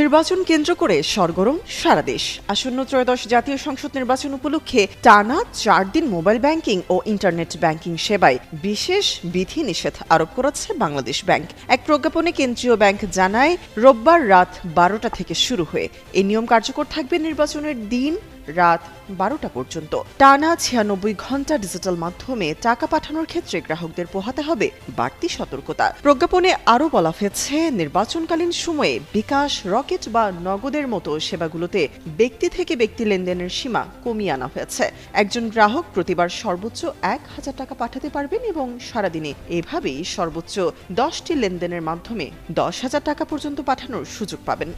নির্বাচন কেন্দ্র করে সরগরম সারা দেশ। আসন্ন ত্রয়োদশ জাতীয় সংসদ নির্বাচন উপলক্ষে টানা ৪ দিন মোবাইল ব্যাংকিং ও ইন্টারনেট ব্যাংকিং সেবায় বিশেষ বিধিনিষেধ আরোপ করেছে বাংলাদেশ ব্যাংক। এক প্রজ্ঞাপনে কেন্দ্রীয় ব্যাংক জানায়, রোববার রাত ১২টা থেকে শুরু হয়ে এই নিয়ম কার্যকর থাকবে নির্বাচনের দিন রাত ১২টা পর্যন্ত। টানা ৯৬ ঘণ্টা ডিজিটাল মাধ্যমে টাকা পাঠানোর ক্ষেত্রে গ্রাহকদের পোহাতে হবে বাড়তি সতর্কতা। প্রজ্ঞাপনে আরও বলা হয়েছে, নির্বাচনকালীন সময়ে বিকাশ, রকেট বা নগদের মতো সেবাগুলোতে ব্যক্তি থেকে ব্যক্তি লেনদেনের সীমা কমিয়ে আনা হয়েছে। একজন গ্রাহক প্রতিবার সর্বোচ্চ ১,০০০ টাকা পাঠাতে পারবেন এবং সারাদিনে এভাবেই সর্বোচ্চ ১০টি লেনদেনের মাধ্যমে ১০,০০০ টাকা পর্যন্ত পাঠানোর সুযোগ পাবেন।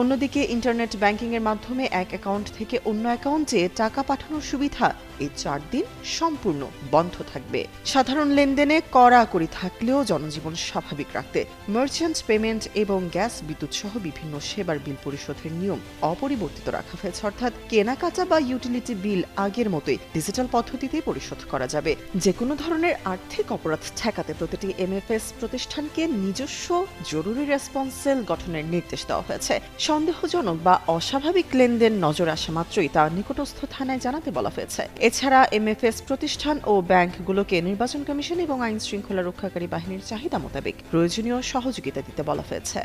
অন্যদিকে ইন্টারনেট ব্যাংকিং এর মাধ্যমে এক অ্যাকাউন্ট থেকে অন্য অ্যাকাউন্টে টাকা পাঠানোর সুবিধা এই ৪ দিন সম্পূর্ণ বন্ধ থাকবে। সাধারণ লেনদেনে কড়াকড়ি থাকলেও জনজীবন স্বাভাবিক রাখতে মার্চেন্ট পেমেন্ট এবং গ্যাস, বিদ্যুৎ সহ বিভিন্ন সেবার বিল পরিশোধের নিয়ম অপরিবর্তিত রাখা হয়েছে। অর্থাৎ কেনাকাটা বা ইউটিলিটি বিল আগের মতোই ডিজিটাল পদ্ধতিতে পরিশোধ করা যাবে। যে কোনো ধরনের আর্থিক অপরাধ ঠেকাতে প্রতিটি এমএফএস প্রতিষ্ঠানকে নিজস্ব জরুরি রেসপন্স সেল গঠনের নির্দেশ দেওয়া হয়েছে। সন্দেহজনক বা অস্বাভাবিক লেনদেন নজর আসা মাত্রই তা নিকটস্থ থানায় জানাতে বলা হয়েছে। এছাড়া এমএফএস প্রতিষ্ঠান ও ব্যাংকগুলোকে নির্বাচন কমিশন এবং আইন শৃঙ্খলা রক্ষাকারী বাহিনীর চাহিদা মোতাবেক প্রয়োজনীয় সহযোগিতা দিতে বলা হয়েছে।